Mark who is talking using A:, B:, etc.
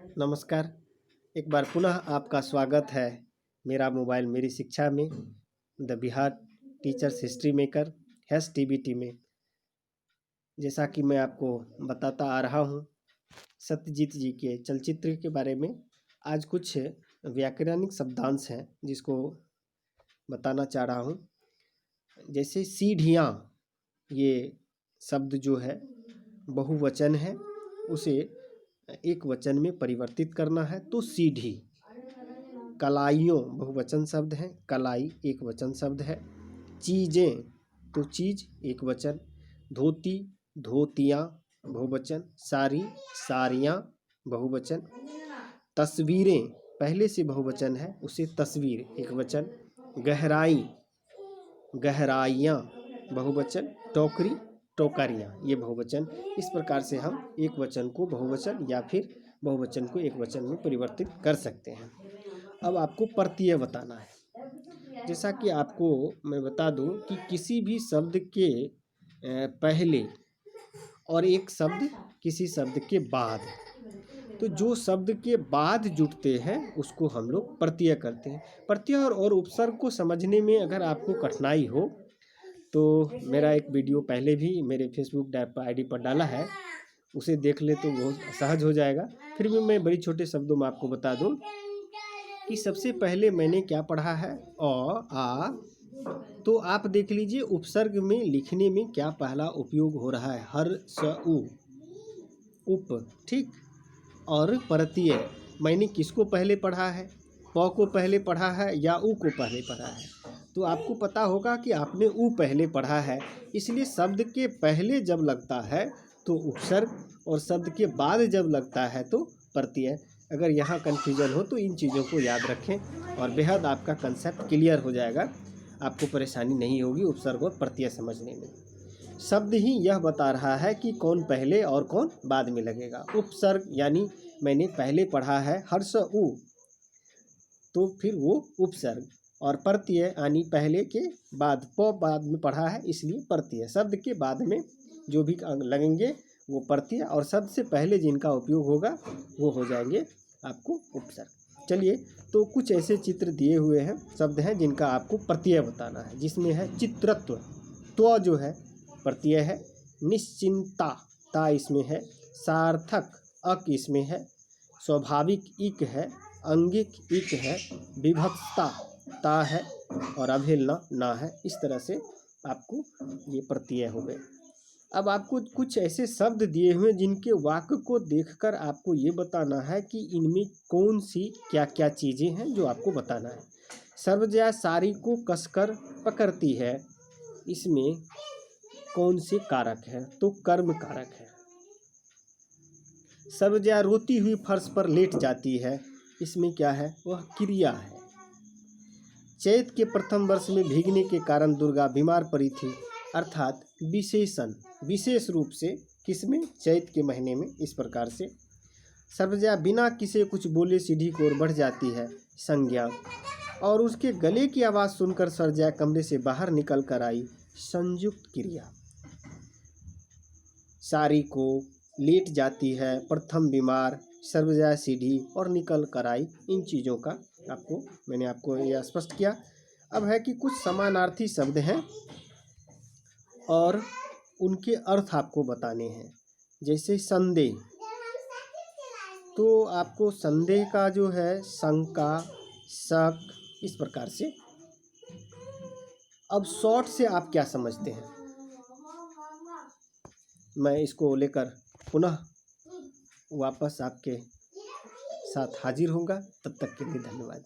A: नमस्कार। एक बार पुनः आपका स्वागत है मेरा मोबाइल मेरी शिक्षा में, the Bihar teachers history maker hash TBT में। जैसा कि मैं आपको बताता आ रहा हूँ सत्यजीत जी के चलचित्र के बारे में। आज कुछ व्याकरणिक शब्दांश हैं जिसको बताना चाह रहा हूँ। जैसे सीढ़ियाँ, ये शब्द जो है बहुवचन है, उसे एक वचन में परिवर्तित करना है तो सीढ़ी। कलाइयों बहुवचन शब्द है, कलाई एक वचन शब्द है। चीजें तो चीज एक वचन। धोती धोतियाँ बहुवचन। साड़ी साड़ियाँ बहुवचन। तस्वीरें पहले से बहुवचन है, उसे तस्वीर एक वचन। गहराई गहराइयाँ बहुवचन। टोकरी टोकरियाँ ये बहुवचन। इस प्रकार से हम एक वचन को बहुवचन या फिर बहुवचन को एक वचन में परिवर्तित कर सकते हैं। अब आपको प्रत्यय बताना है। जैसा कि आपको मैं बता दूं कि किसी भी शब्द के पहले और एक शब्द किसी शब्द के बाद, तो जो शब्द के बाद जुड़ते हैं उसको हम लोग प्रत्यय करते हैं। प्रत्यय और उपसर्ग को समझने में अगर आपको कठिनाई हो तो मेरा एक वीडियो पहले भी मेरे फेसबुक आईडी पर डाला है, उसे देख ले तो बहुत सहज हो जाएगा। फिर भी मैं बड़ी छोटे शब्दों में आपको बता दूं कि सबसे पहले मैंने क्या पढ़ा है, अ आ। तो आप देख लीजिए उपसर्ग में लिखने में क्या पहला उपयोग हो रहा है, हर स उ उप, ठीक। और प्रत्यय मैंने किसको पहले पढ़ा है, प को पहले पढ़ा है या उ को पहले पढ़ा है। तो आपको पता होगा कि आपने उ पहले पढ़ा है, इसलिए शब्द के पहले जब लगता है तो उपसर्ग और शब्द के बाद जब लगता है तो प्रत्यय। अगर यहाँ कन्फ्यूजन हो तो इन चीज़ों को याद रखें और बेहद आपका कंसेप्ट क्लियर हो जाएगा, आपको परेशानी नहीं होगी उपसर्ग और प्रत्यय समझने में। शब्द ही यह बता रहा है कि कौन पहले और कौन बाद में लगेगा। उपसर्ग यानी मैंने पहले पढ़ा है हर्ष उ, तो फिर वो उपसर्ग। और प्रत्यय यानी पहले के बाद, प बाद में पढ़ा है इसलिए प्रत्यय। शब्द के बाद में जो भी लगेंगे वो प्रत्यय, और शब्द से पहले जिनका उपयोग होगा वो हो जाएंगे आपको उपसर्ग। चलिए, तो कुछ ऐसे चित्र दिए हुए हैं, शब्द हैं जिनका आपको प्रत्यय बताना है, जिसमें है चित्रत्व, त्व जो है प्रत्यय है। निश्चिंता ता इसमें है। सार्थक अक इसमें है। स्वाभाविक इक है। अंगिक इक है। विभत्सता ता है और अवहेलना ना है। इस तरह से आपको ये प्रत्यय हो गए। अब आपको कुछ ऐसे शब्द दिए हुए जिनके वाक्य को देखकर आपको ये बताना है कि इनमें कौन सी क्या क्या चीज़ें हैं जो आपको बताना है। सर्वजया साड़ी को कसकर पकड़ती है, इसमें कौन से कारक है, तो कर्म कारक है। सर्वजया रोती हुई फर्श पर लेट जाती है, इसमें क्या है, वह क्रिया है। चैत के प्रथम वर्ष में भीगने के कारण दुर्गा बीमार पड़ी थी, अर्थात विशेषण विशेष रूप से किसमें, चैत के महीने में। इस प्रकार से सर्वजया बिना किसी कुछ बोले सीढ़ी की ओर बढ़ जाती है, संज्ञा। और उसके गले की आवाज़ सुनकर सर्वजया कमरे से बाहर निकल कर आई, संयुक्त क्रिया। सारी को लेट जाती है, प्रथम बीमार, सर्वजया सीढ़ी और निकल कर आई, इन चीज़ों का मैंने आपको यह स्पष्ट किया। अब है कि कुछ समानार्थी शब्द हैं और उनके अर्थ आपको बताने हैं। जैसे संदेह, तो आपको संदेह का जो है शंका, शक, इस प्रकार से। अब शॉर्ट से आप क्या समझते हैं, मैं इसको लेकर पुनः वापस आपके साथ हाजिर होगा। तब तक के लिए धन्यवाद।